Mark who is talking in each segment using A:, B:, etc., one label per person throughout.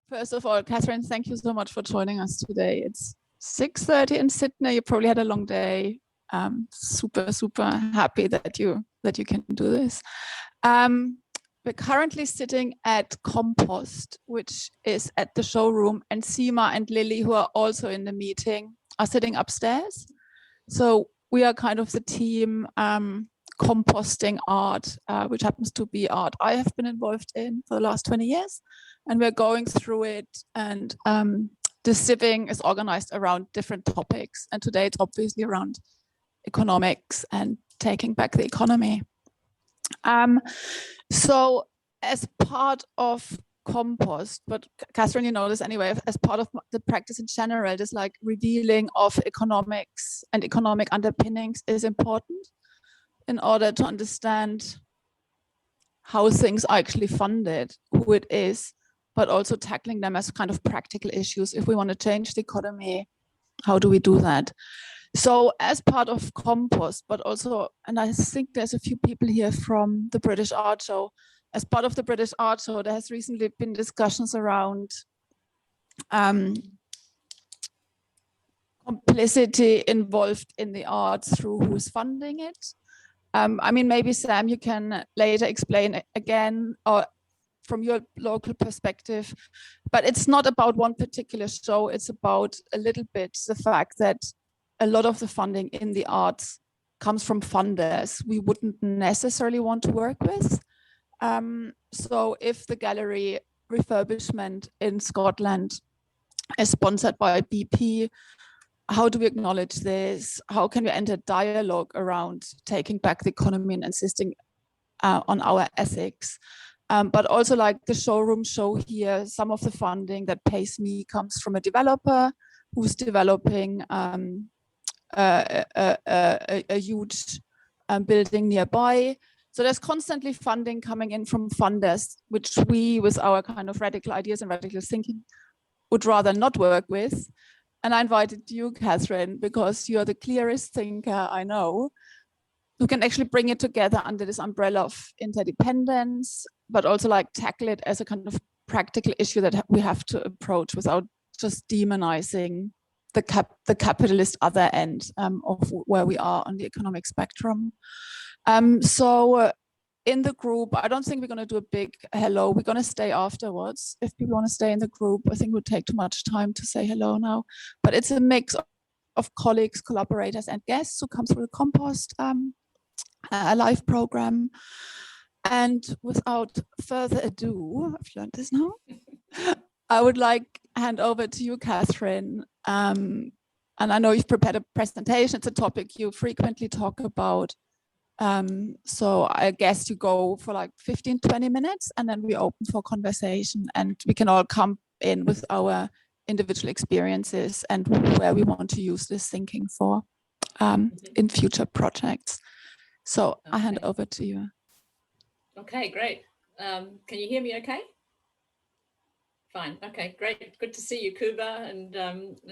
A: First of all, Katherine, thank you so much for joining us today. It's 6:30 in Sydney. You probably had a long day. Super happy that you can do this. We're currently sitting at Compost, which is at the showroom, and Seema and Lily, who are also in the meeting, are sitting upstairs. So we are kind of the team composting art, which happens to be art I have been involved in for the last 20 years. And we're going through it, and the sieving is organized around different topics. And today it's obviously around economics and taking back the economy. So as part of Compost, but Katherine, you know this anyway, as part of the practice in general, this like revealing of economics and economic underpinnings is important in order to understand how things are actually funded, who it is, but also tackling them as kind of practical issues. If we want to change the economy, how do we do that? So as part of Compost, but also, and I think there's a few people here from the British Art Show, as part of the British Art Show, there has recently been discussions around complicity involved in the arts through who's funding it. I mean, maybe Sam, you can later explain again, or from your local perspective, but it's not about one particular show. It's about a little bit the fact that a lot of the funding in the arts comes from funders we wouldn't necessarily want to work with. So if the gallery refurbishment in Scotland is sponsored by BP, how do we acknowledge this? How can we enter dialogue around taking back the economy and insisting on our ethics? But also, like the showroom show here, some of the funding that pays me comes from a developer who's developing a huge building nearby. So there's constantly funding coming in from funders, which we, with our kind of radical ideas and radical thinking, would rather not work with. And I invited you, Katherine, because you're the clearest thinker I know, who can actually bring it together under this umbrella of interdependence, but also like tackle it as a kind of practical issue that we have to approach without just demonizing the capitalist other end of where we are on the economic spectrum. So in the group, I don't think we're going to do a big hello. We're going to stay afterwards. If people want to stay in the group, I think it would take too much time to say hello now. But it's a mix of colleagues, collaborators, and guests who come through the Compost a live program. And without further ado, I've learned this now. I would like hand over to you, Katherine. And I know you've prepared a presentation. It's a topic you frequently talk about. So I guess you go for like 15, 20 minutes, and then we open for conversation, and we can all come in with our individual experiences and where we want to use this thinking for in future projects. So okay. I hand over to you.
B: Okay, great. Can you hear me okay? Fine. Okay, great. Good to see you, Kuba, and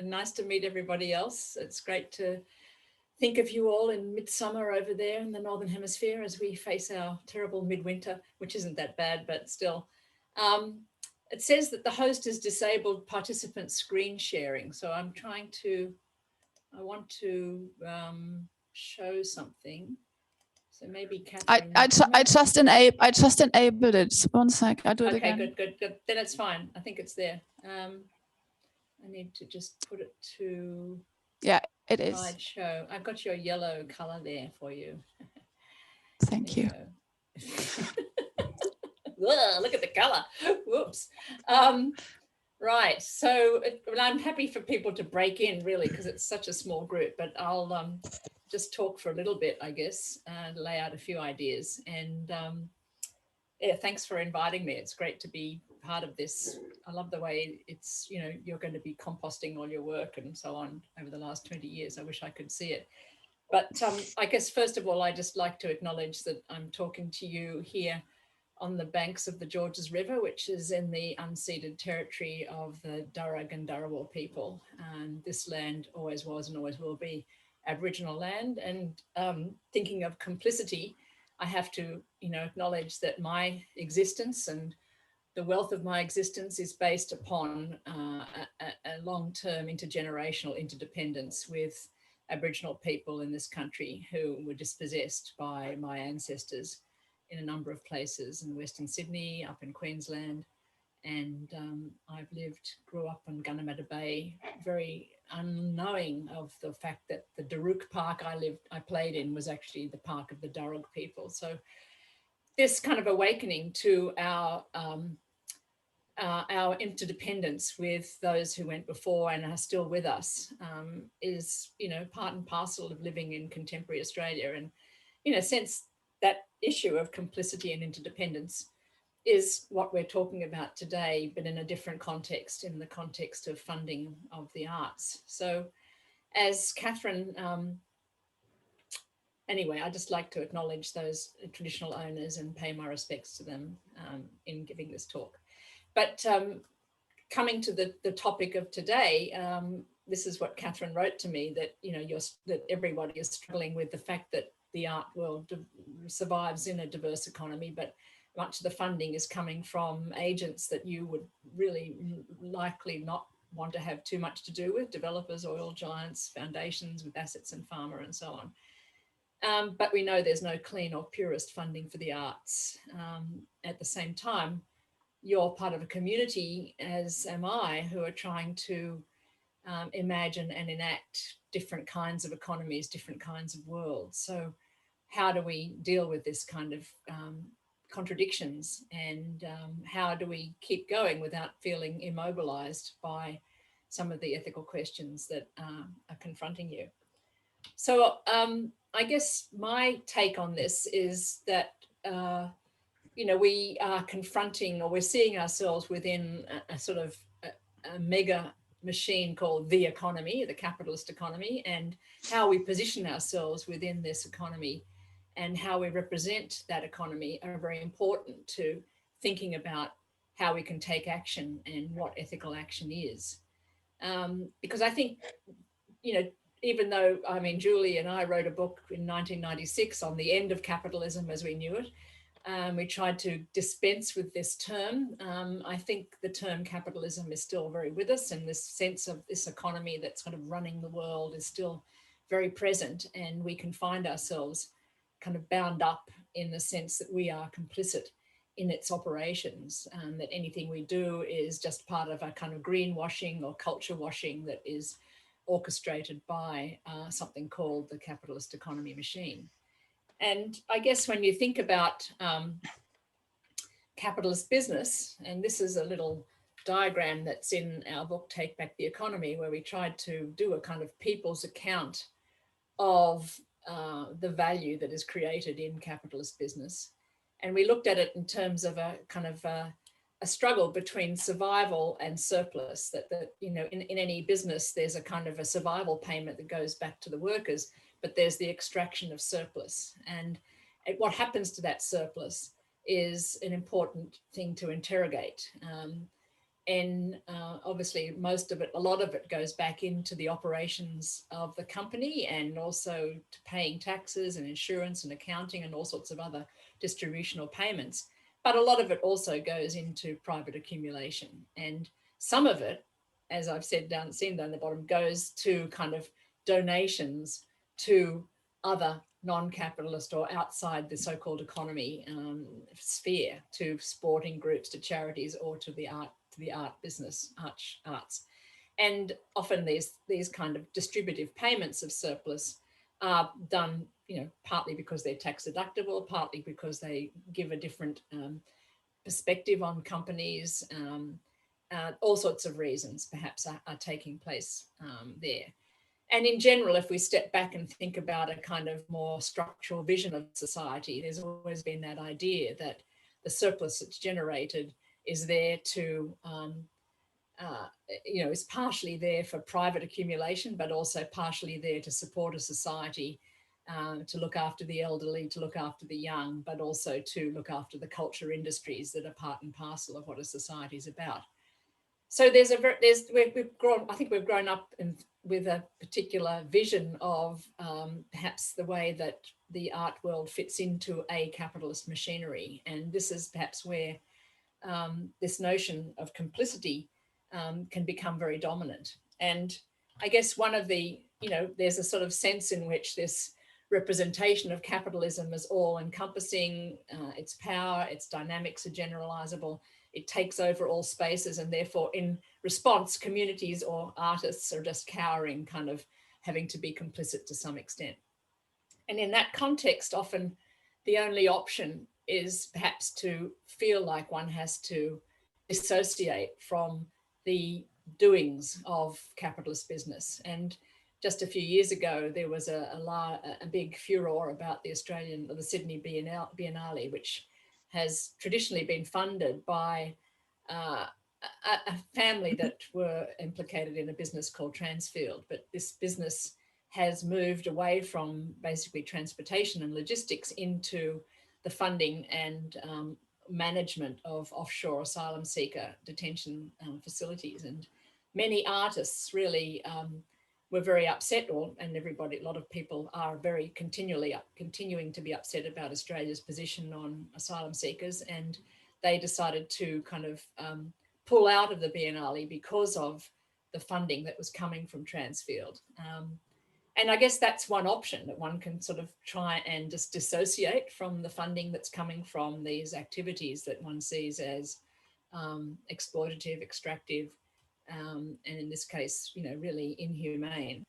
B: nice to meet everybody else. It's great to think of you all in midsummer over there in the Northern Hemisphere as we face our terrible midwinter, which isn't that bad, but still. It says that the host has disabled participant screen sharing. So I want to show something. So maybe Katherine.
A: I just enabled it. 1 sec. I'll do it again.
B: Okay, good. Then it's fine. I think it's there. I need to just put it to.
A: Yeah, it is.
B: Slideshow. I've got your yellow color there for you.
A: Thank you.
B: Whoa, look at the color. Whoops. Right. So I'm happy for people to break in, really, because it's such a small group. But I'll just talk for a little bit, I guess, and lay out a few ideas. And yeah, thanks for inviting me. It's great to be part of this. I love the way it's, you're going to be composting all your work and so on over the last 20 years. I wish I could see it. But I guess, first of all, I just like to acknowledge that I'm talking to you here on the banks of the Georges River, which is in the unceded territory of the Darug and Darawal people. And this land always was and always will be Aboriginal land. And thinking of complicity, I have to, acknowledge that my existence and the wealth of my existence is based upon a long-term intergenerational interdependence with Aboriginal people in this country who were dispossessed by my ancestors in a number of places in Western Sydney, up in Queensland. And I've grew up in Gunnamatta Bay, very unknowing of the fact that the Daruk Park I played in was actually the park of the Darug people. So this kind of awakening to our interdependence with those who went before and are still with us is, part and parcel of living in contemporary Australia. And, in a sense, that issue of complicity and interdependence is what we're talking about today, but in a different context, in the context of funding of the arts. So as Katherine, anyway, I'd just like to acknowledge those traditional owners and pay my respects to them in giving this talk. But coming to the topic of today, this is what Katherine wrote to me, that that everybody is struggling with the fact that the art world survives in a diverse economy, but much of the funding is coming from agents that you would really likely not want to have too much to do with: developers, oil giants, foundations with assets in pharma, and so on. But we know there's no clean or purist funding for the arts. At the same time, you're part of a community, as am I, who are trying to imagine and enact different kinds of economies, different kinds of worlds. So how do we deal with this kind of contradictions, and how do we keep going without feeling immobilized by some of the ethical questions that are confronting you? So I guess my take on this is that we are confronting, or we're seeing ourselves within a sort of a mega machine called the economy, the capitalist economy, and how we position ourselves within this economy and how we represent that economy are very important to thinking about how we can take action and what ethical action is. Because I think, even though, Julie and I wrote a book in 1996 on the end of capitalism as we knew it, we tried to dispense with this term. I think the term capitalism is still very with us, and this sense of this economy that's kind of running the world is still very present, and we can find ourselves kind of bound up in the sense that we are complicit in its operations, that anything we do is just part of a kind of greenwashing or culture washing that is orchestrated by something called the capitalist economy machine. And I guess when you think about capitalist business, and this is a little diagram that's in our book, Take Back the Economy, where we tried to do a kind of people's account of the value that is created in capitalist business. And we looked at it in terms of a kind of a struggle between survival and surplus, that in any business, there's a kind of a survival payment that goes back to the workers, but there's the extraction of surplus. And what happens to that surplus is an important thing to interrogate. And obviously a lot of it goes back into the operations of the company, and also to paying taxes and insurance and accounting and all sorts of other distributional payments. But a lot of it also goes into private accumulation. And some of it, as I've seen down the bottom, goes to kind of donations to other non-capitalist or outside the so-called economy sphere, to sporting groups, to charities, or to the art business, arts. And often these kind of distributive payments of surplus are done, partly because they're tax deductible, partly because they give a different perspective on companies. All sorts of reasons perhaps are taking place there. And in general, if we step back and think about a kind of more structural vision of society, there's always been that idea that the surplus that's generated is there to, is partially there for private accumulation, but also partially there to support a society, to look after the elderly, to look after the young, but also to look after the culture industries that are part and parcel of what a society is about. So we've grown up with a particular vision of perhaps the way that the art world fits into a capitalist machinery. And this is perhaps where this notion of complicity can become very dominant. And I guess one of the, there's a sort of sense in which this representation of capitalism is all encompassing, its power, its dynamics are generalizable, it takes over all spaces, and therefore in response, communities or artists are just cowering, kind of having to be complicit to some extent. And in that context, often the only option is perhaps to feel like one has to dissociate from the doings of capitalist business. And just a few years ago, there was a big furor about the Sydney Biennale, which has traditionally been funded by a family that were implicated in a business called Transfield. But this business has moved away from basically transportation and logistics into the funding and management of offshore asylum seeker detention facilities. And many artists really were very upset, and everybody, a lot of people are very continuing to be upset about Australia's position on asylum seekers. And they decided to kind of pull out of the Biennale because of the funding that was coming from Transfield. And I guess that's one option, that one can sort of try and just dissociate from the funding that's coming from these activities that one sees as exploitative, extractive, and in this case, really inhumane.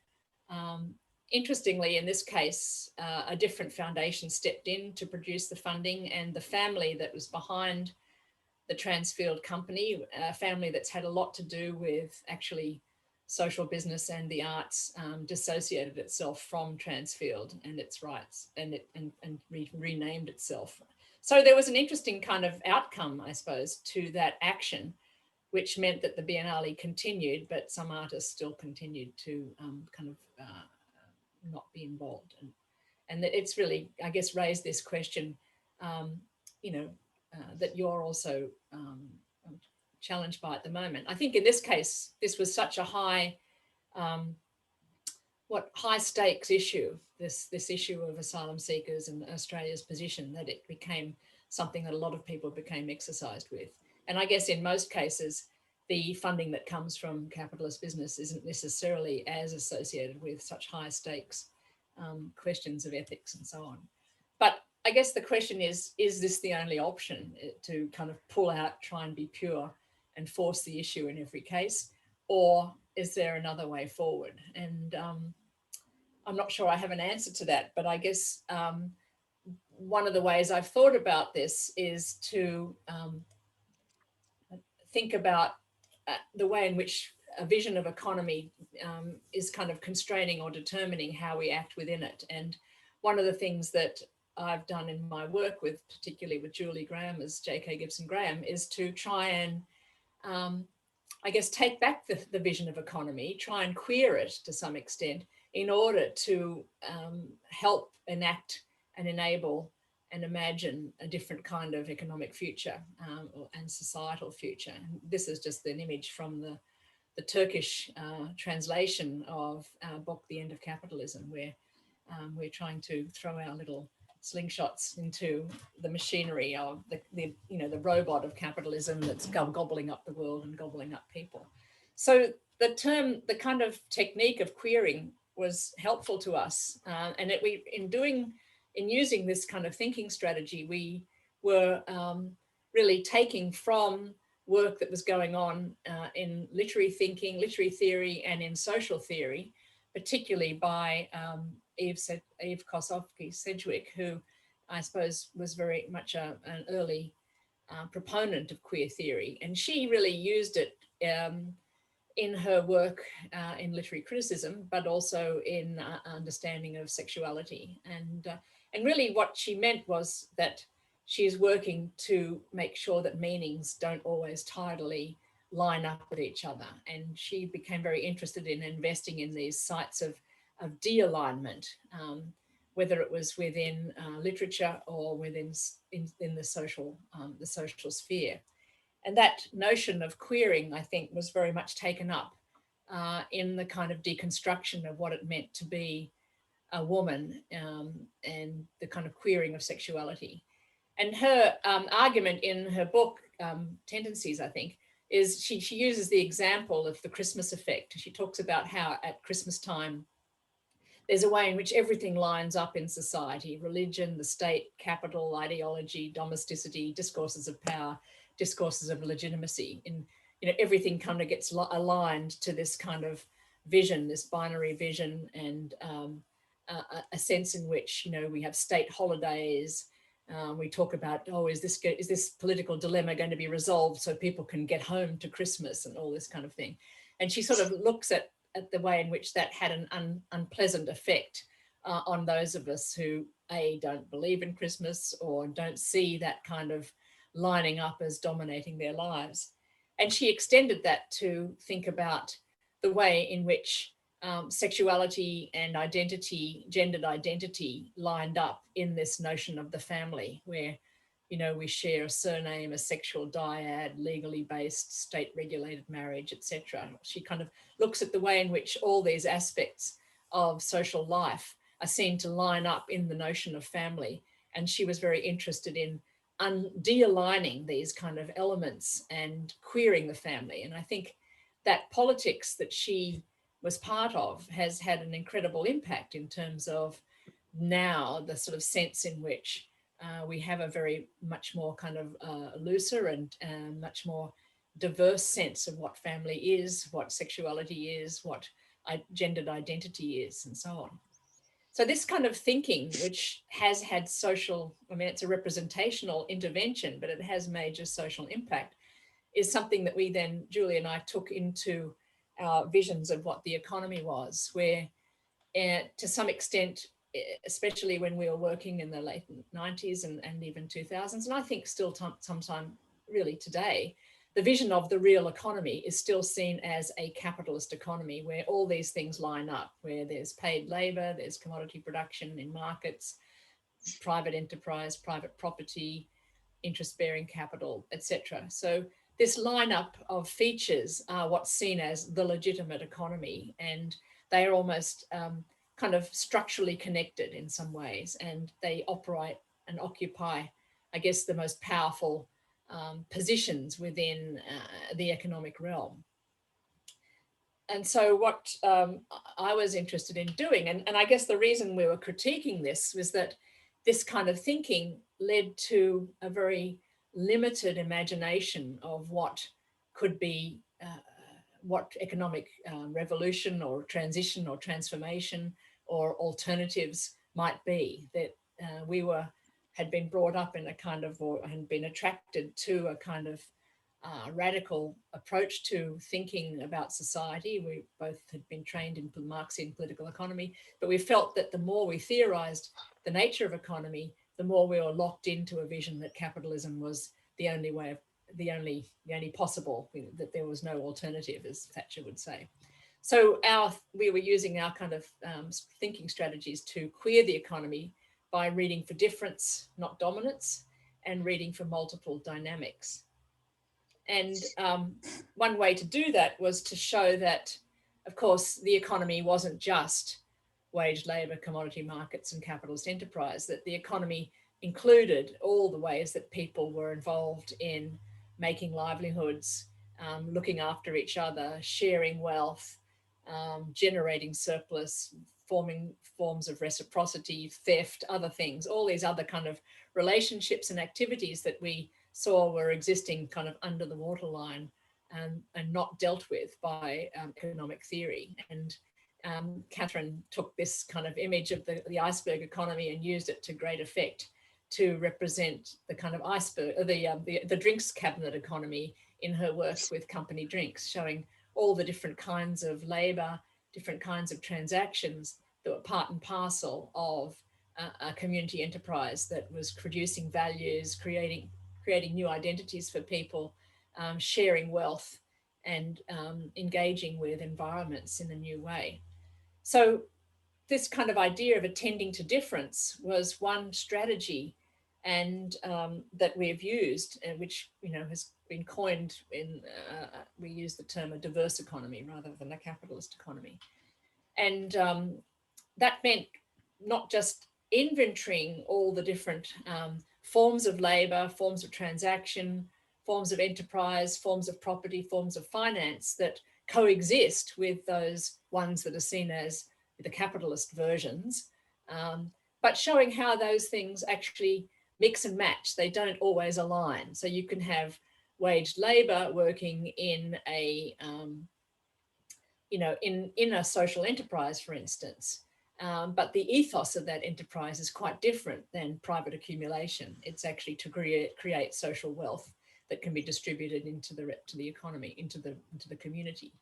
B: Interestingly, in this case, a different foundation stepped in to produce the funding, and the family that was behind the Transfield company, a family that's had a lot to do with actually social business and the arts, dissociated itself from Transfield and its rights, and renamed itself. So there was an interesting kind of outcome, I suppose, to that action, which meant that the Biennale continued, but some artists still continued to not be involved. And it's really, I guess, raised this question, that you're also challenged by at the moment. I think in this case, this was such a high stakes issue, this issue of asylum seekers and Australia's position, that it became something that a lot of people became exercised with. And I guess in most cases, the funding that comes from capitalist business isn't necessarily as associated with such high stakes questions of ethics and so on. But I guess the question is this the only option, to kind of pull out, try and be pure and force the issue in every case? Or is there another way forward? And I'm not sure I have an answer to that, but I guess one of the ways I've thought about this is to think about the way in which a vision of economy is kind of constraining or determining how we act within it. And one of the things that I've done in my work with, particularly with Julie Graham as J.K. Gibson Graham, is to try and, I guess, take back the vision of economy, try and queer it to some extent in order to help enact and enable and imagine a different kind of economic future and societal future. And this is just an image from the Turkish translation of our book, The End of Capitalism, where we're trying to throw our little slingshots into the machinery of the robot of capitalism that's gobbling up the world and gobbling up people. So the kind of technique of queering was helpful to us, and in using this kind of thinking strategy, we were really taking from work that was going on in literary thinking, literary theory, and in social theory, particularly by Eve Kosofsky-Sedgwick, who I suppose was very much an early proponent of queer theory. And she really used it in her work in literary criticism, but also in understanding of sexuality. And really what she meant was that she's working to make sure that meanings don't always tidily line up with each other. And she became very interested in investing in these sites of de-alignment, whether it was within literature or within the social sphere. And that notion of queering, I think, was very much taken up in the kind of deconstruction of what it meant to be a woman and the kind of queering of sexuality. And her argument in her book tendencies, I think, is she uses the example of the Christmas effect. She talks about how at Christmas time, there's a way in which everything lines up in society: religion, the state, capital, ideology, domesticity, discourses of power, discourses of legitimacy. And everything kind of gets aligned to this kind of vision, this binary vision, and a sense in which we have state holidays. We talk about, oh, is this political dilemma going to be resolved so people can get home to Christmas and all this kind of thing. And she sort of looks at the way in which that had an unpleasant effect on those of us who don't believe in Christmas or don't see that kind of lining up as dominating their lives. And she extended that to think about the way in which sexuality and identity, gendered identity, lined up in this notion of the family, where we share a surname, a sexual dyad, legally based, state-regulated marriage, etc. She kind of looks at the way in which all these aspects of social life are seen to line up in the notion of family. And she was very interested in de-aligning these kind of elements and queering the family. And I think that politics that she was part of has had an incredible impact in terms of now the sort of sense in which we have a very much more kind of looser and much more diverse sense of what family is, what sexuality is, what gendered identity is, and so on. So this kind of thinking, which has had social, it's a representational intervention, but it has major social impact, is something that we then, Julie and I, took into our visions of what the economy was, where to some extent, especially when we were working in the late 90s and even 2000s, and I think still sometime really today, the vision of the real economy is still seen as a capitalist economy where all these things line up, where there's paid labor, there's commodity production in markets, private enterprise, private property, interest-bearing capital, etc. So this lineup of features are what's seen as the legitimate economy, and they are almost kind of structurally connected in some ways, and they operate and occupy, I guess, the most powerful positions within the economic realm. And so what I was interested in doing, and I guess the reason we were critiquing this was that this kind of thinking led to a very limited imagination of what could be, what economic revolution or transition or transformation or alternatives might be. That we had been brought up in a kind of, or had been attracted to a kind of radical approach to thinking about society. We both had been trained in Marxian political economy, but we felt that the more we theorized the nature of economy, the more we were locked into a vision that capitalism was the only way of, the only possible, that there was no alternative, as Thatcher would say. So we were using our kind of thinking strategies to queer the economy by reading for difference, not dominance, and reading for multiple dynamics. And one way to do that was to show that, of course, the economy wasn't just wage labour, commodity markets and capitalist enterprise, that the economy included all the ways that people were involved in making livelihoods, looking after each other, sharing wealth, generating surplus, forming forms of reciprocity, theft, other things, all these other kind of relationships and activities that we saw were existing kind of under the waterline and not dealt with by economic theory. And Katherine took this kind of image of the iceberg economy and used it to great effect to represent the kind of iceberg, the drinks cabinet economy in her work with company drinks, showing all the different kinds of labor, different kinds of transactions that were part and parcel of a community enterprise that was producing values, creating new identities for people, sharing wealth, and engaging with environments in a new way. So this kind of idea of attending to difference was one strategy and that we've used, which has been coined in, we use the term a diverse economy rather than a capitalist economy. And that meant not just inventorying all the different forms of labor, forms of transaction, forms of enterprise, forms of property, forms of finance that coexist with those ones that are seen as the capitalist versions, but showing how those things actually mix and match. They don't always align. So you can have waged labor working in a, in a social enterprise, for instance. But the ethos of that enterprise is quite different than private accumulation. It's actually to create social wealth that can be distributed into the economy, into the community.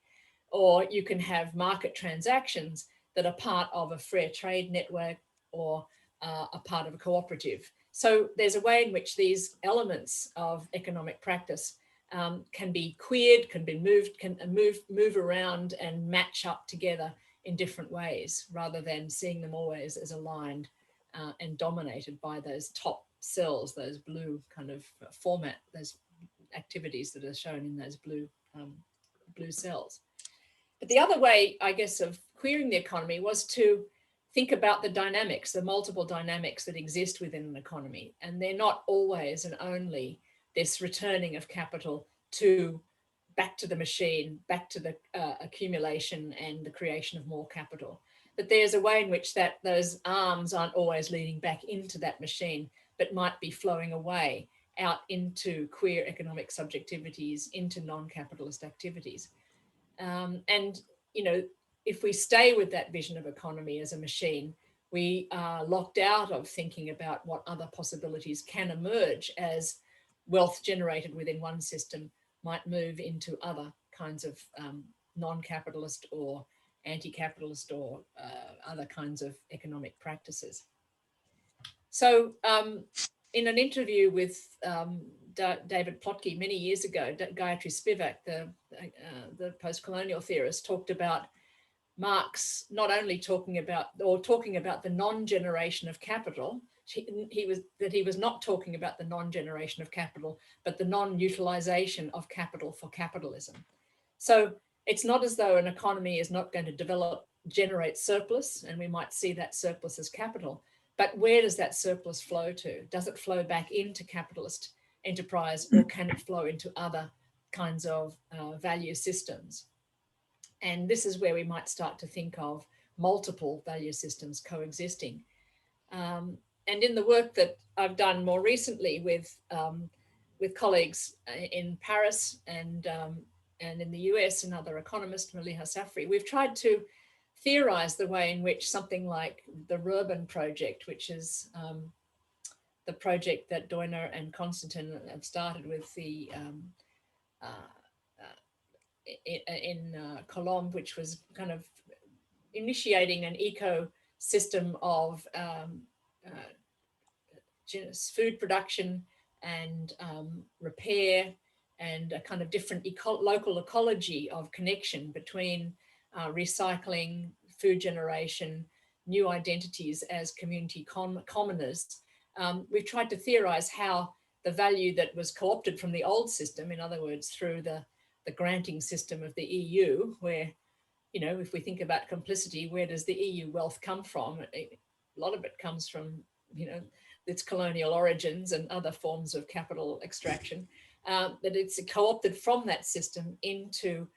B: Or you can have market transactions that are part of a fair trade network or a part of a cooperative. So there's a way in which these elements of economic practice can be queered, can be moved, can move around and match up together in different ways, rather than seeing them always as aligned and dominated by those top cells, those blue kind of format, those activities that are shown in those blue cells. But the other way, I guess, of queering the economy was to think about the dynamics, the multiple dynamics that exist within an economy. And they're not always and only this returning of capital back to the machine, back to the accumulation and the creation of more capital. But there's a way in which those arms aren't always leading back into that machine, but might be flowing away out into queer economic subjectivities, into non-capitalist activities. And, if we stay with that vision of economy as a machine, we are locked out of thinking about what other possibilities can emerge as wealth generated within one system might move into other kinds of non-capitalist or anti-capitalist or other kinds of economic practices. So in an interview with David Plotke many years ago, Gayatri Spivak, the post-colonial theorist, talked about Marx not only talking about the non-generation of capital. He was not talking about the non-generation of capital, but the non-utilization of capital for capitalism. So it's not as though an economy is not going to generate surplus, and we might see that surplus as capital, but where does that surplus flow to? Does it flow back into capitalist enterprise, or can it flow into other kinds of value systems? And this is where we might start to think of multiple value systems coexisting. And in the work that I've done more recently with colleagues in Paris and in the US, and other economist, Maliha Safri, we've tried to theorize the way in which something like the Rurban project, which is the project that Doina and Konstantin have started with the in Colombia, which was kind of initiating an ecosystem of food production and repair, and a kind of different local ecology of connection between recycling, food generation, new identities as community commoners. We've tried to theorize how the value that was co-opted from the old system, in other words, through the granting system of the EU, where, if we think about complicity, where does the EU wealth come from? A lot of it comes from, its colonial origins and other forms of capital extraction, that it's co-opted from that system into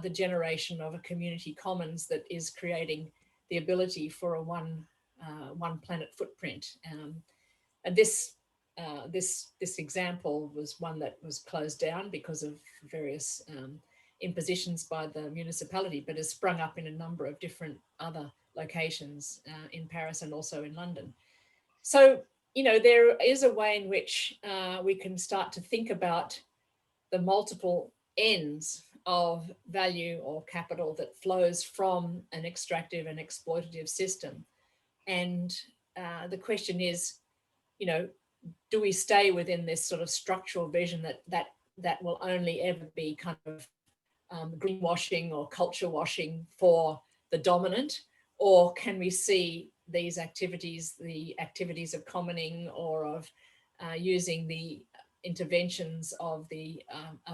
B: the generation of a community commons that is creating the ability for a one planet footprint. And this example was one that was closed down because of various impositions by the municipality, but has sprung up in a number of different other locations in Paris and also in London. So, there is a way in which we can start to think about the multiple ends of value or capital that flows from an extractive and exploitative system. And the question is, do we stay within this sort of structural vision that will only ever be kind of greenwashing or culture washing for the dominant, or can we see these activities, the activities of commoning or of using the interventions of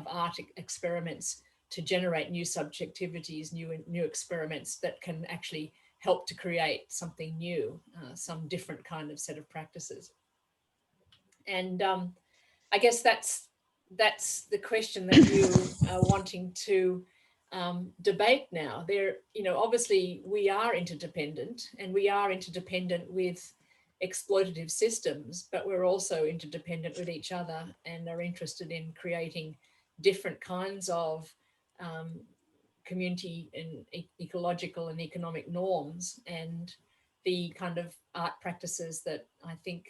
B: art experiments to generate new subjectivities, new experiments that can actually help to create something new, some different kind of set of practices. And I guess that's that's the question that you are wanting to debate now. There, you know, obviously we are interdependent, and we are interdependent with exploitative systems, but we're also interdependent with each other and are interested in creating different kinds of community and ecological and economic norms, and the kind of art practices that I think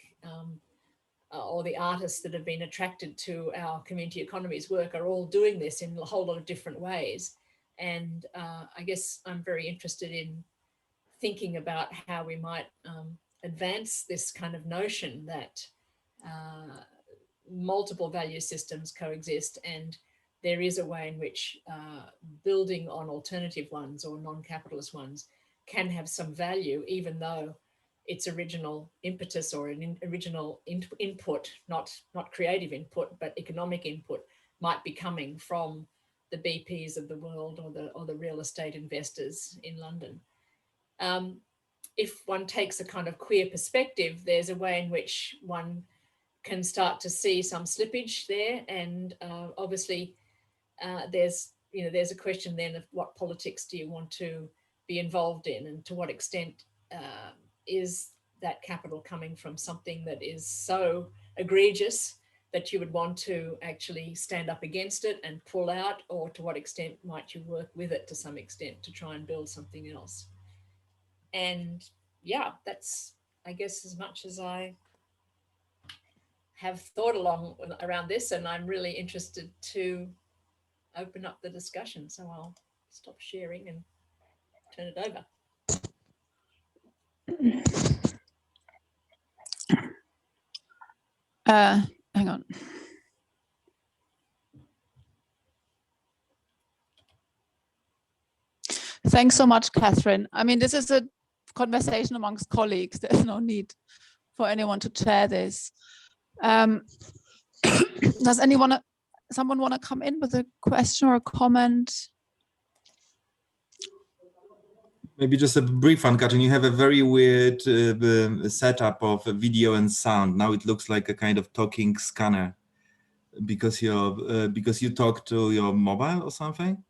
B: or the artists that have been attracted to our community economies work are all doing this in a whole lot of different ways. And I guess I'm very interested in thinking about how we might advance this kind of notion that multiple value systems coexist, and there is a way in which building on alternative ones or non-capitalist ones can have some value, even though its original impetus or an original input, not creative input, but economic input, might be coming from the BPs of the world or the real estate investors in London. If one takes a kind of queer perspective, there's a way in which one can start to see some slippage there, and obviously there's a question then of what politics do you want to be involved in, and to what extent is that capital coming from something that is so egregious that you would want to actually stand up against it and pull out, or to what extent might you work with it to some extent to try and build something else. And yeah, that's, I guess, as much as I have thought around this, and I'm really interested to open up the discussion. So I'll stop sharing and turn it over.
A: Hang on. Thanks so much, Catherine. I mean, this is a conversation amongst colleagues. There's no need for anyone to chair this. Does someone want to come in with a question or a comment?
C: Maybe just a brief one, Katrin. You have a very weird setup of video and sound. Now it looks like a kind of talking scanner, because you talk to your mobile or something,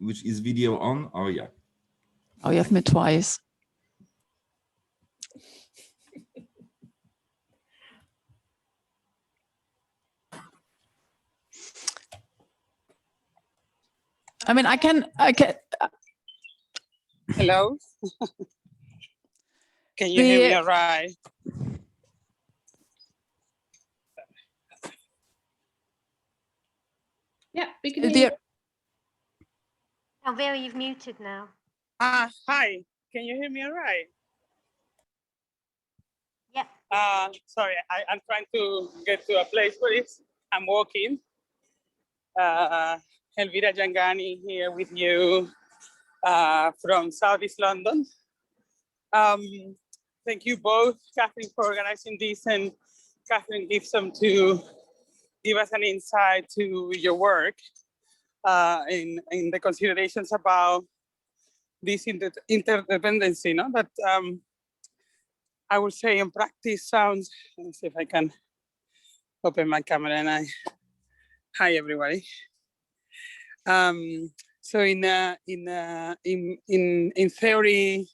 C: which is video on. Oh yeah.
A: Oh, you have me twice. I mean, I can.
D: Hello. Can you hear me all right?
B: Yeah, we can hear you.
E: Oh, Vera, you've muted now.
D: Hi. Can you hear me all right?
E: Yep.
D: Sorry, I'm trying to get to a place where I'm walking. Elvira Jangani here with you from Southeast London. Thank you both, Katherine, for organizing this, and Katherine Gibson to give us an insight to your work in the considerations about this interdependency, no? That I would say in practice sounds, let me see if I can open my camera and hi everybody. So in theory,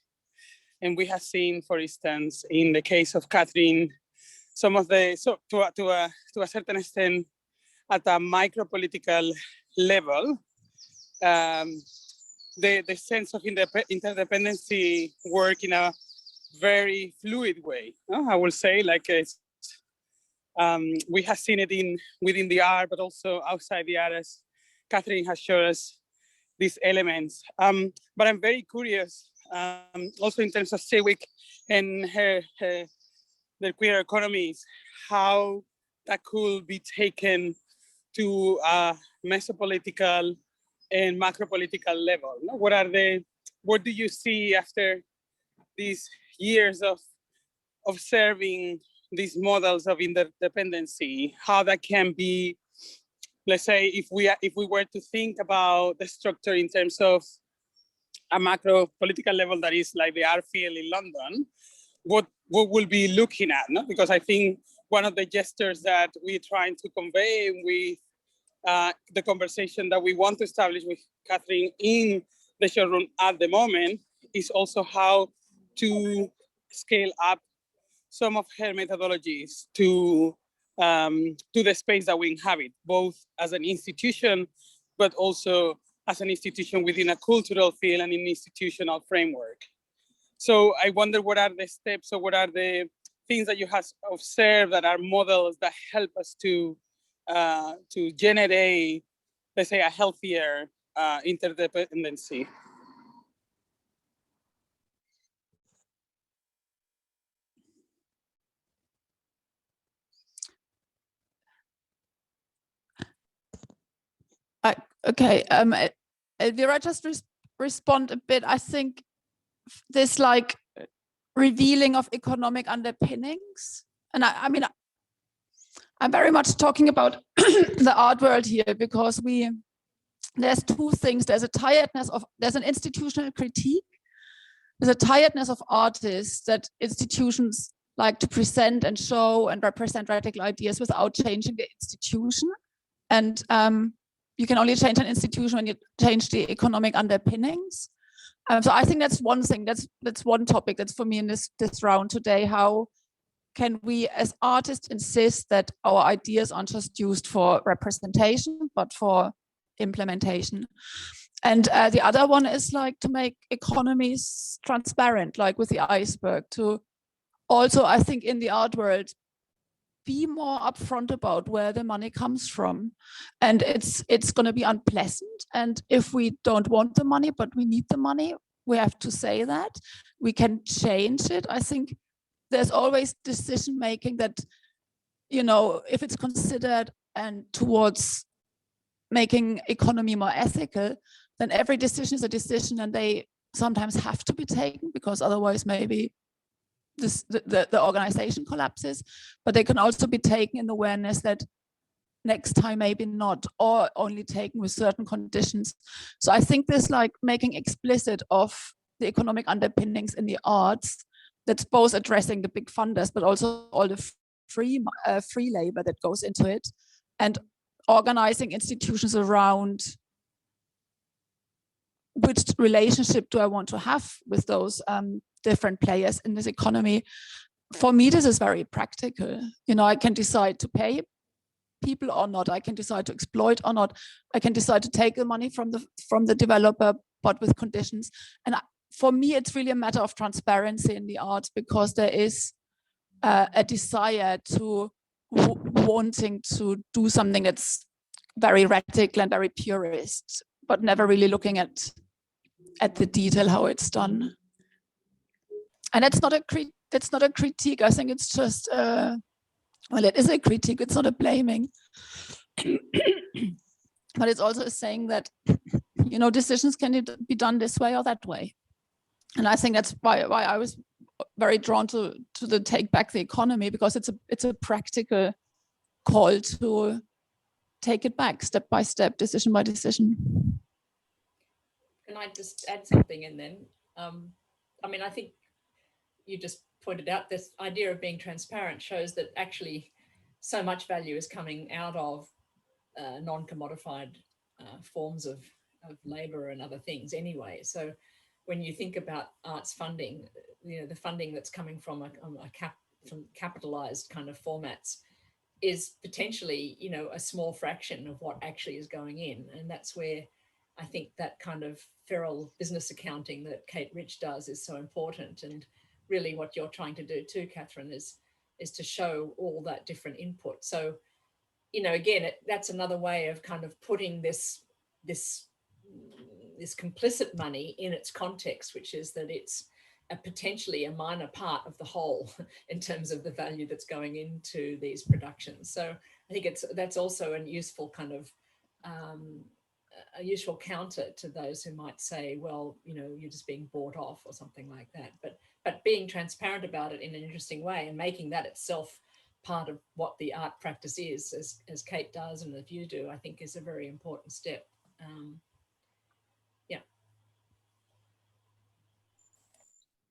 D: and we have seen, for instance, in the case of Katherine, some of the, so to a certain extent, at a micro-political level, the sense of interdependency work in a very fluid way. No? I will say, like it's, we have seen it within the art, but also outside the art, as Katherine has shown us these elements. But I'm very curious, also in terms of Sewick and the queer economies, how that could be taken to a mesopolitical and macro-political level. No? What do you see after these years of observing these models of interdependency, how that can be, let's say, if we were to think about the structure in terms of a macro political level that is like the art field in London, what we'll be looking at, no? Because I think one of the gestures that we're trying to convey with the conversation that we want to establish with Katherine in the showroom at the moment is also how to scale up some of her methodologies to the space that we inhabit, both as an institution, but also as an institution within a cultural field and an institutional framework. So I wonder what are the steps or what are the things that you have observed that are models that help us to generate, let's say, a healthier interdependency.
A: Okay, Elvira, just respond a bit. I think this like revealing of economic underpinnings, and I mean, I'm very much talking about the art world here because there's two things. There's an institutional critique. There's a tiredness of artists that institutions like to present and show and represent radical ideas without changing the institution. And you can only change an institution when you change the economic underpinnings. So I think that's one thing. That's one topic that's for me in this round today. How can we as artists insist that our ideas aren't just used for representation, but for implementation? And the other one is like to make economies transparent, like with the iceberg, to also, I think in the art world, be more upfront about where the money comes from. And it's going to be unpleasant. And if we don't want the money, but we need the money, we have to say that. We can change it. I think there's always decision making that, you know, if it's considered and towards making economy more ethical, then every decision is a decision and they sometimes have to be taken because otherwise maybe the organization collapses, but they can also be taken in awareness that next time maybe not, or only taken with certain conditions. So I think this like making explicit of the economic underpinnings in the arts, that's both addressing the big funders, but also all the free labor that goes into it, and organizing institutions around which relationship do I want to have with those different players in this economy. For me, this is very practical. You know, I can decide to pay people or not. I can decide to exploit or not. I can decide to take the money from the developer, but with conditions. And for me, it's really a matter of transparency in the arts, because there is a desire to wanting to do something that's very radical and very purist, but never really looking at the detail how it's done. And that's not a critique. I think it's just well, it is a critique. It's not a blaming, but it's also saying that, you know, decisions can be done this way or that way. And I think that's why I was very drawn to the Take Back the Economy, because it's a practical call to take it back step by step, decision by decision.
B: Can I just add something in then? I mean, I think you just pointed out this idea of being transparent shows that actually so much value is coming out of non-commodified forms of labor and other things anyway. So when you think about arts funding, you know, the funding that's coming from from capitalized kind of formats is potentially, you know, a small fraction of what actually is going in. And that's where I think that kind of feral business accounting that Kate Rich does is so important. And really what you're trying to do too, Katherine, is to show all that different input. So, you know, again, that's another way of kind of putting this complicit money in its context, which is that it's potentially a minor part of the whole in terms of the value that's going into these productions. So I think that's also a useful kind of a useful counter to those who might say, well, you know, you're just being bought off or something like that. But being transparent about it in an interesting way and making that itself part of what the art practice is, as Kate does and as you do, I think is a very important step. Yeah.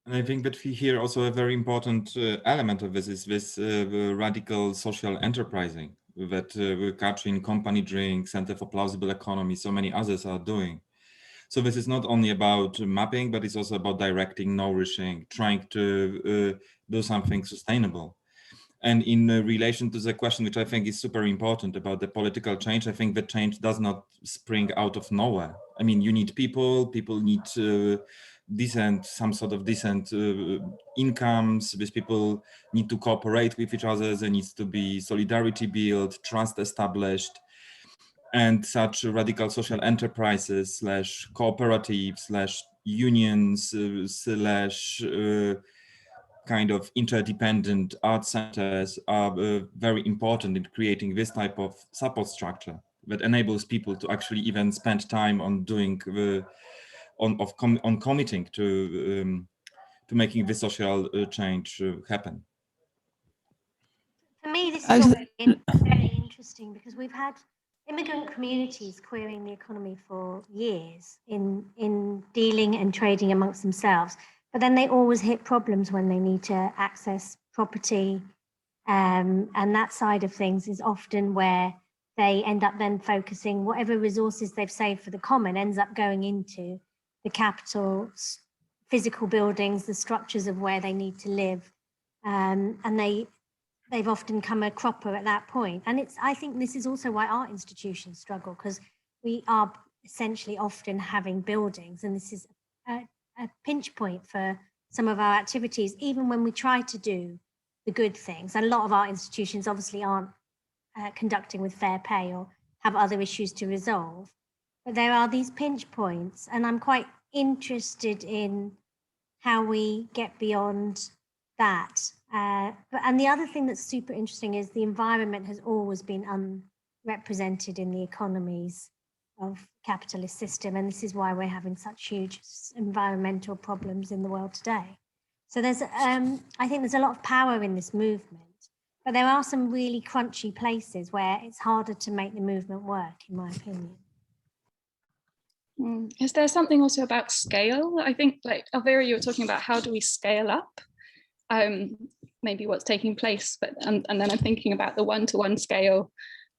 C: And I think that we hear also a very important element of this is this radical social enterprising that Katrin, Company Drink, Center for Plausible Economy, so many others are doing. So this is not only about mapping, but it's also about directing, nourishing, trying to do something sustainable. And in relation to the question, which I think is super important about the political change, I think the change does not spring out of nowhere. I mean, you need people need some sort of decent incomes. These people need to cooperate with each other. There needs to be solidarity built, trust established. And such radical social enterprises / cooperatives / unions / kind of interdependent art centers are very important in creating this type of support structure that enables people to actually even spend time on doing on committing to making this social change happen.
E: For me, this is all very interesting because we've had immigrant communities querying the economy for years in dealing and trading amongst themselves. But then they always hit problems when they need to access property. And that side of things is often where they end up then focusing whatever resources they've saved for the common ends up going into the capital, physical buildings, the structures of where they need to live. And they've often come a cropper at that point. And I think this is also why our institutions struggle, because we are essentially often having buildings, and this is a pinch point for some of our activities, even when we try to do the good things. And a lot of our institutions obviously aren't conducting with fair pay or have other issues to resolve. But there are these pinch points, and I'm quite interested in how we get beyond that. And the other thing that's super interesting is the environment has always been unrepresented in the economies of capitalist system, and this is why we're having such huge environmental problems in the world today. So there's, I think there's a lot of power in this movement, but there are some really crunchy places where it's harder to make the movement work, in my opinion.
F: Is there something also about scale? I think, like Elvira, you were talking about how do we scale up? Maybe what's taking place, but and then I'm thinking about the one-to-one scale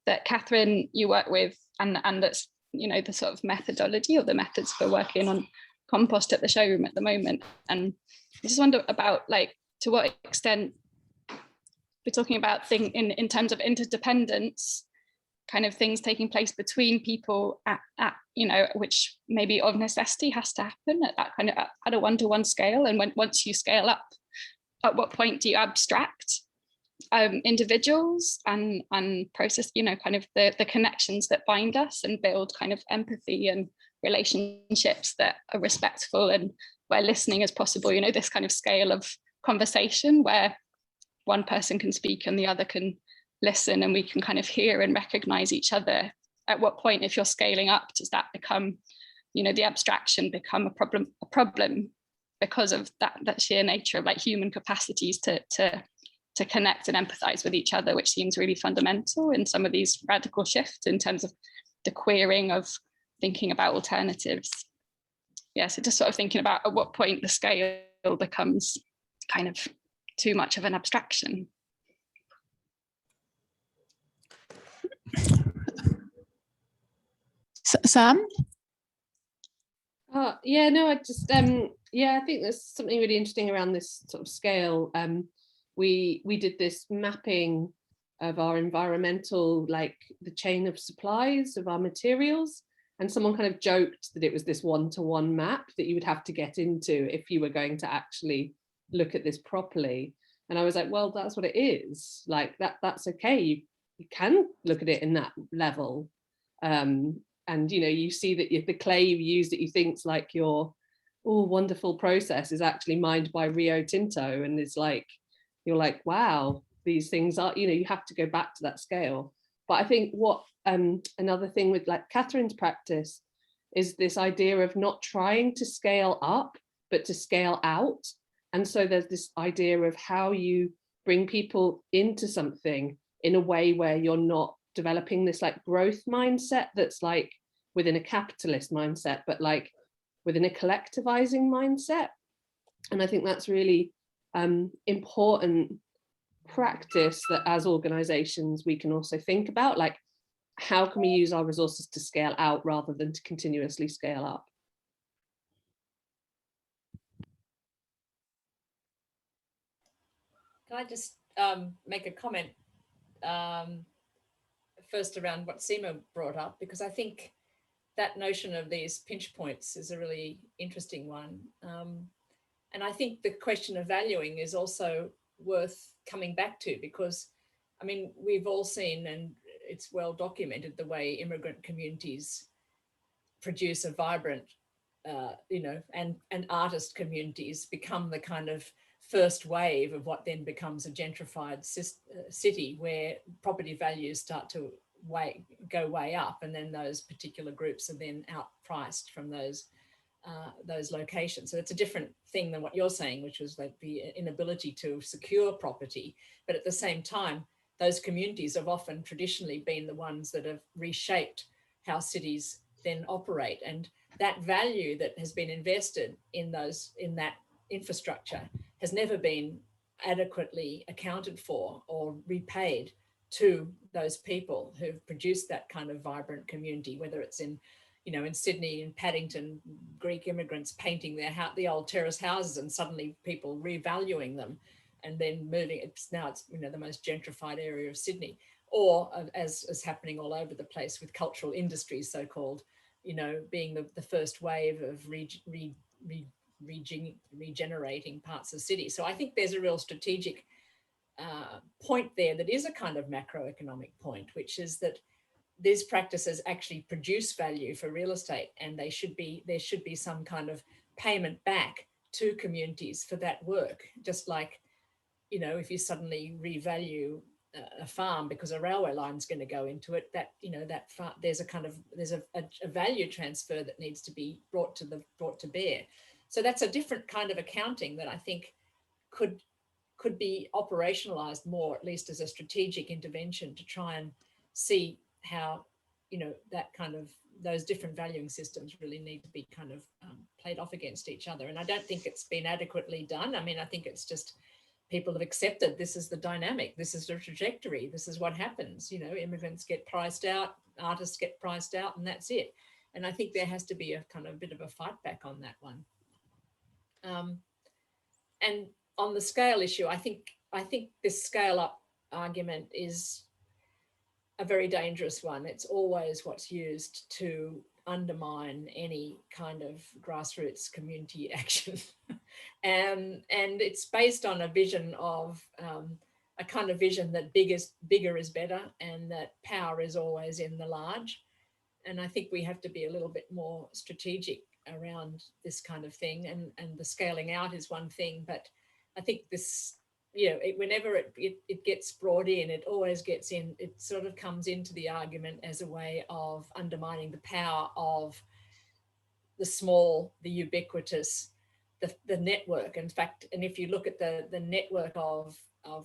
F: that Katherine, you work with, and that's, you know, the sort of methodology or the methods for working on compost at the showroom at the moment. And I just wonder about, like, to what extent we're talking about in terms of interdependence, kind of things taking place between people at you know, which maybe of necessity has to happen at that kind of at a one-to-one scale. And once you scale up, at what point do you abstract individuals and process, you know, kind of the connections that bind us and build kind of empathy and relationships that are respectful and where listening is possible, you know, this kind of scale of conversation where one person can speak and the other can listen and we can kind of hear and recognize each other. At what point, if you're scaling up, does that become, you know, the abstraction become a problem because of that sheer nature of like human capacities to connect and empathize with each other, which seems really fundamental in some of these radical shifts in terms of the queering of thinking about alternatives. Yeah, so just sort of thinking about at what point the scale becomes kind of too much of an abstraction.
A: Sam?
G: Yeah, no, I just, yeah, I think there's something really interesting around this sort of scale. We did this mapping of our environmental, like the chain of supplies of our materials. And someone kind of joked that it was this one-to-one map that you would have to get into if you were going to actually look at this properly. And I was like, well, that's what it is. Like that's okay. You can look at it in that level. And, you know, you see that the clay you use that you think's like your wonderful process is actually mined by Rio Tinto. And it's like, you're like, wow, these things are, you know, you have to go back to that scale. But I think what another thing with like Katherine's practice is this idea of not trying to scale up, but to scale out. And so there's this idea of how you bring people into something in a way where you're not developing this like growth mindset that's like within a capitalist mindset, but like within a collectivizing mindset. And I think that's really important practice that as organizations we can also think about, like, how can we use our resources to scale out rather than to continuously scale up?
B: Can I just make a comment first around what Seema brought up, because I think that notion of these pinch points is a really interesting one. And I think the question of valuing is also worth coming back to, because, I mean, we've all seen, and it's well documented, the way immigrant communities produce a vibrant, you know, and artist communities become the kind of first wave of what then becomes a gentrified city, where property values start to go way up, and then those particular groups are then outpriced from those locations. So it's a different thing than what you're saying, which was like the inability to secure property. But at the same time, those communities have often traditionally been the ones that have reshaped how cities then operate. And that value that has been invested in that infrastructure has never been adequately accounted for or repaid to those people who've produced that kind of vibrant community, whether it's in, you know, in Sydney, in Paddington, Greek immigrants painting the old terrace houses and suddenly people revaluing them and then moving. It's you know, the most gentrified area of Sydney, or as is happening all over the place with cultural industries, so-called, you know, being the first wave of regenerating parts of cities. So I think there's a real strategic point there that is a kind of macroeconomic point, which is that these practices actually produce value for real estate, and there should be some kind of payment back to communities for that work. Just like, you know, if you suddenly revalue a farm because a railway line is going to go into it, that, you know, that there's a value transfer that needs to be brought to bear. So that's a different kind of accounting that I think could be operationalized more, at least as a strategic intervention, to try and see how, you know, that kind of, those different valuing systems really need to be kind of played off against each other. And I don't think it's been adequately done. I mean, I think it's just people have accepted this is the dynamic, this is the trajectory, this is what happens. You know, immigrants get priced out, artists get priced out, and that's it. And I think there has to be a kind of bit of a fight back on that one. And on the scale issue, I think this scale up argument is a very dangerous one. It's always what's used to undermine any kind of grassroots community action. And it's based on a vision of a kind of vision that bigger is better, and that power is always in the large. And I think we have to be a little bit more strategic around this kind of thing. And the scaling out is one thing, but I think this, you know, whenever it gets brought in, it always gets in, it sort of comes into the argument as a way of undermining the power of the small, the ubiquitous, the network. In fact, and if you look at the network of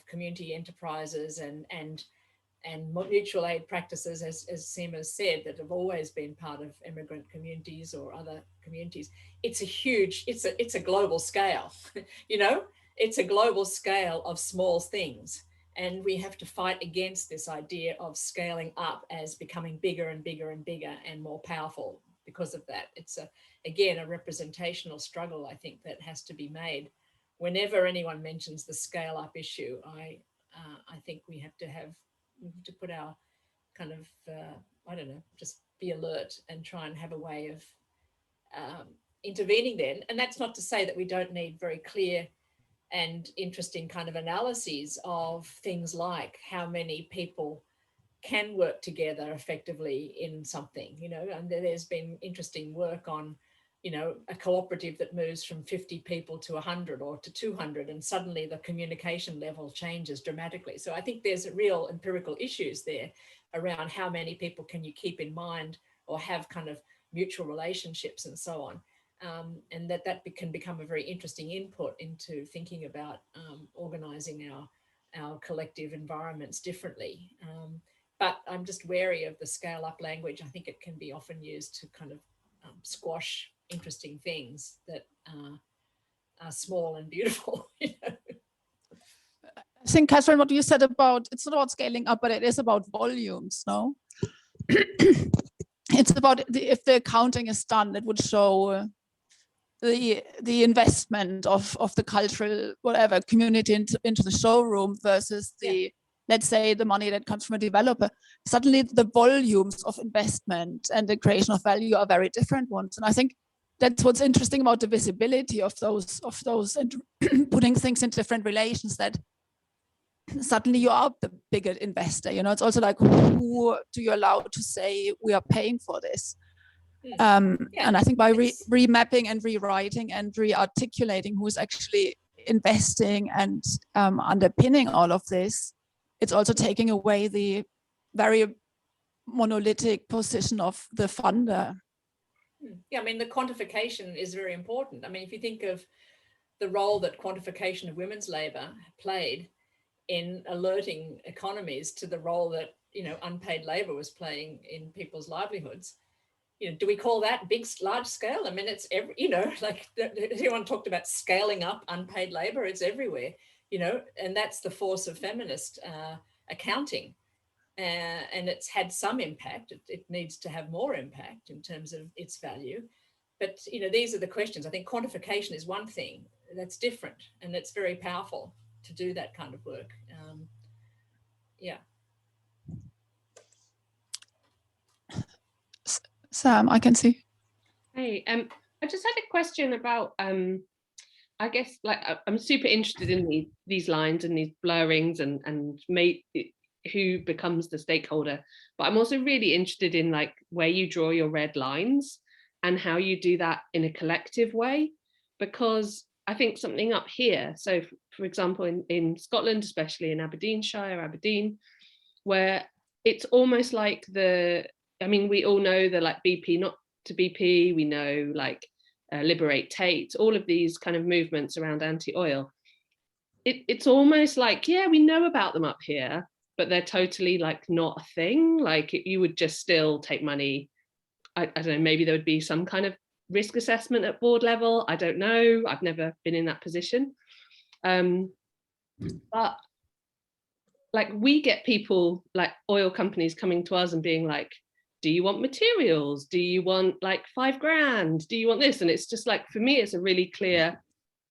B: community enterprises and mutual aid practices, as Seema said, that have always been part of immigrant communities or other communities, it's a huge, it's a global scale, you know, it's a global scale of small things. And we have to fight against this idea of scaling up as becoming bigger and bigger and bigger and more powerful because of that. It's again, a representational struggle, I think, that has to be made. Whenever anyone mentions the scale up issue, I think we have to put our kind of, I don't know, just be alert and try and have a way of intervening then. And that's not to say that we don't need very clear and interesting kind of analyses of things like how many people can work together effectively in something, you know. And there's been interesting work on, you know, a cooperative that moves from 50 people to 100 or to 200, and suddenly the communication level changes dramatically. So I think there's real empirical issues there around how many people can you keep in mind or have kind of mutual relationships and so on. And that can become a very interesting input into thinking about organizing our collective environments differently. But I'm just wary of the scale up language. I think it can be often used to kind of squash interesting things that small and beautiful. You know?
A: I think, Katherine, what you said about, it's not about scaling up, but it is about volumes, no? It's about if the accounting is done, it would show the investment of the cultural, whatever, community into the showroom versus the, let's say, the money that comes from a developer. Suddenly the volumes of investment and the creation of value are very different ones. And I think that's what's interesting about the visibility of those and putting things in different relations, that suddenly you are the bigger investor. You know, it's also like, who do you allow to say we are paying for this? And I think by remapping and rewriting and re-articulating who's actually investing and underpinning all of this, it's also taking away the very monolithic position of the funder.
B: Yeah, I mean, the quantification is very important. I mean, if you think of the role that quantification of women's labor played in alerting economies to the role that, you know, unpaid labor was playing in people's livelihoods, you know, do we call that big, large scale? I mean, it's every, you know, like everyone talked about scaling up unpaid labor, it's everywhere, you know, and that's the force of feminist accounting. And it's had some impact. It needs to have more impact in terms of its value. But, you know, these are the questions. I think quantification is one thing that's different, and it's very powerful to do that kind of work. Yeah.
A: Sam, I can see.
G: Hey, I just had a question about, I guess, like, I'm super interested in these lines and these blurrings and who becomes the stakeholder, but I'm also really interested in like where you draw your red lines and how you do that in a collective way, because I think something up here, so for example, in Scotland, especially in Aberdeen, where it's almost like I mean, we all know the like BP not to BP, we know like Liberate Tate, all of these kind of movements around anti-oil. It's almost like, yeah, we know about them up here, but they're totally like not a thing. Like you would just still take money. I don't know, maybe there would be some kind of risk assessment at board level. I don't know. I've never been in that position. But like we get people like oil companies coming to us and being like, do you want materials? Do you want like $5,000? Do you want this? And it's just like, for me, it's a really clear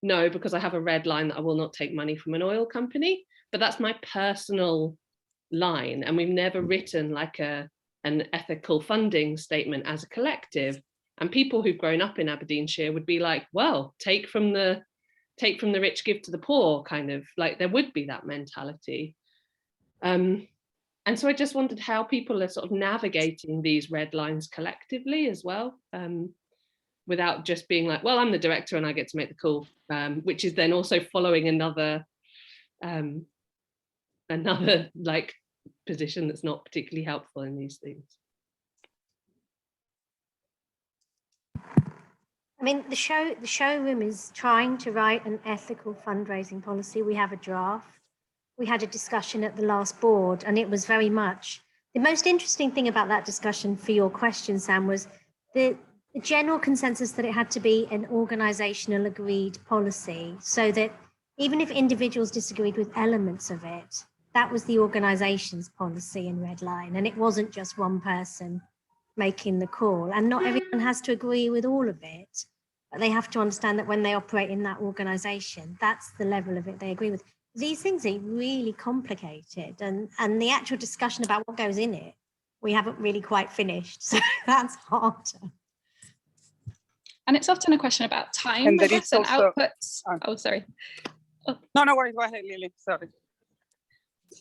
G: no, because I have a red line that I will not take money from an oil company, but that's my personal line. And we've never written like an ethical funding statement as a collective. And people who've grown up in Aberdeenshire would be like, well, take from the rich, give to the poor, kind of like there would be that mentality. And so I just wondered how people are sort of navigating these red lines collectively as well, without just being like, well, I'm the director and I get to make the call, which is then also following another like position that's not particularly helpful in these things.
E: I mean, the showroom is trying to write an ethical fundraising policy. We have a draft. We had a discussion at the last board, and it was very much, the most interesting thing about that discussion for your question, Sam, was the general consensus that it had to be an organizational agreed policy, so that even if individuals disagreed with elements of it, that was the organization's policy and red line. And it wasn't just one person making the call. And not everyone has to agree with all of it, but they have to understand that when they operate in that organization, that's the level of it they agree with. These things are really complicated, and the actual discussion about what goes in it, we haven't really quite finished. So that's harder.
F: And it's often a question about time,
D: and
F: I
D: there
F: guess,
D: is
F: and
D: also,
F: outputs. Oh, sorry. Oh.
D: No worries, go ahead, Lily, sorry.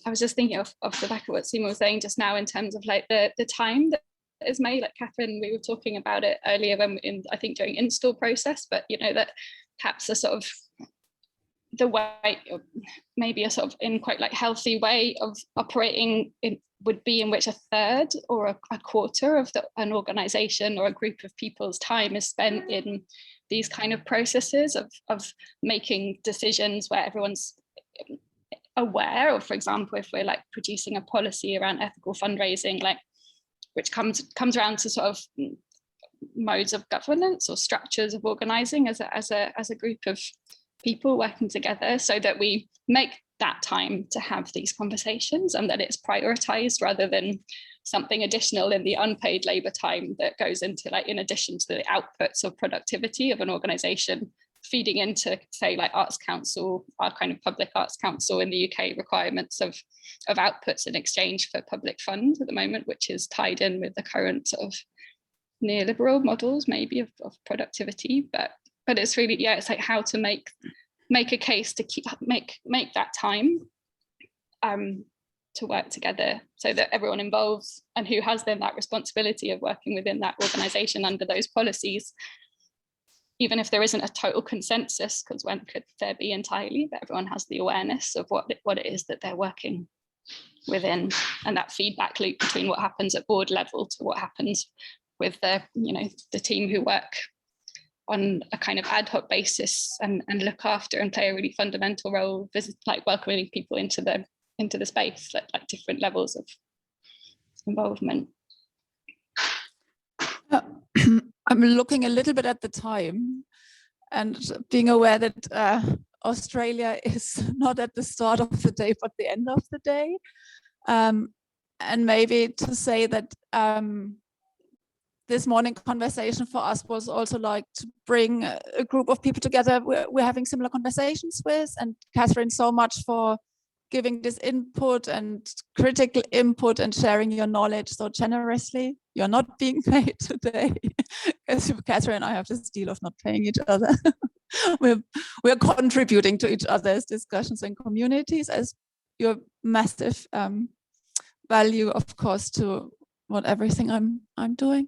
F: I was just thinking off the back of what Seema was saying just now in terms of like the time that is made. Like Katherine, we were talking about it earlier when I think during install process, but you know that perhaps a sort of the way, or maybe a sort of in quite like healthy way of operating would be in which a third or a quarter of an organization or a group of people's time is spent in these kind of processes of making decisions where everyone's aware. Or for example, if we're like producing a policy around ethical fundraising, like which comes around to sort of modes of governance or structures of organizing as a group of people working together, so that we make that time to have these conversations and that it's prioritized rather than something additional in the unpaid labor time that goes into, like, in addition to the outputs of productivity of an organization, feeding into, say, like Arts Council, our kind of public arts council in the UK, requirements of outputs in exchange for public funds at the moment, which is tied in with the current sort of neoliberal models maybe of productivity. But it's really, yeah, it's like how to make a case to make that time to work together, so that everyone involved and who has then that responsibility of working within that organization under those policies, even if there isn't a total consensus, because when could there be entirely, but everyone has the awareness of what it is that they're working within, and that feedback loop between what happens at board level to what happens with the team who work on a kind of ad hoc basis and look after and play a really fundamental role, like welcoming people into the space, like different levels of involvement.
A: I'm looking a little bit at the time and being aware that Australia is not at the start of the day, but the end of the day. And maybe to say that this morning conversation for us was also like to bring a group of people together we're having similar conversations with. And Katherine, so much for giving this input and critical input and sharing your knowledge so generously. You're not being paid today, because Katherine and I have this deal of not paying each other. we're contributing to each other's discussions and communities as your massive value, of course, to what everything I'm doing.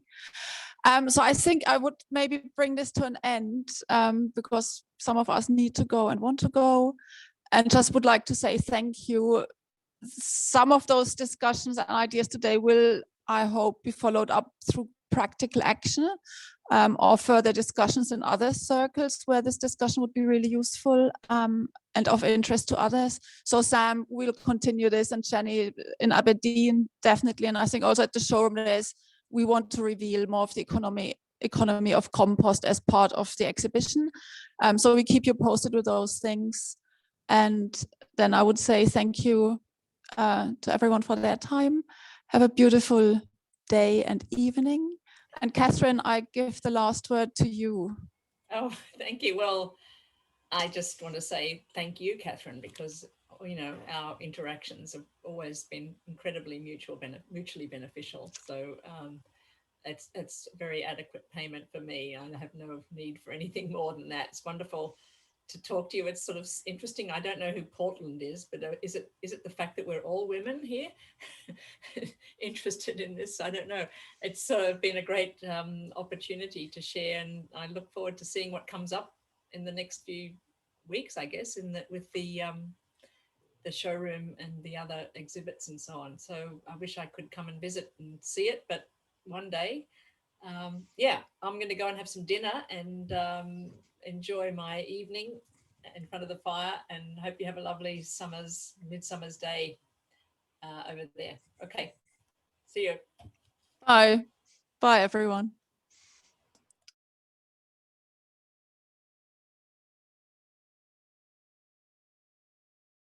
A: So I think I would maybe bring this to an end because some of us need to go and want to go, and just would like to say thank you. Some of those discussions and ideas today will, I hope, be followed up through practical action or further discussions in other circles where this discussion would be really useful and of interest to others. So Sam will continue this, and Jenny in Aberdeen, definitely. And I think also at the showroom we want to reveal more of the economy of compost as part of the exhibition. So we keep you posted with those things. And then I would say thank you to everyone for their time. Have a beautiful day and evening. And Katherine, I give the last word to you.
B: Oh, thank you. Well, I just want to say thank you, Katherine, because our interactions have always been incredibly mutually beneficial. So it's very adequate payment for me. I have no need for anything more than that. It's wonderful to talk to you. It's sort of interesting. I don't know who Portland is, but is it the fact that we're all women here interested in this? I don't know. It's sort of been a great opportunity to share, and I look forward to seeing what comes up in the next few weeks, I guess, with the showroom and the other exhibits and so on. So I wish I could come and visit and see it, but one day. Yeah, I'm going to go and have some dinner and enjoy my evening in front of the fire, and hope you have a lovely midsummer's day over there. Okay, see you.
A: Bye. Bye, everyone.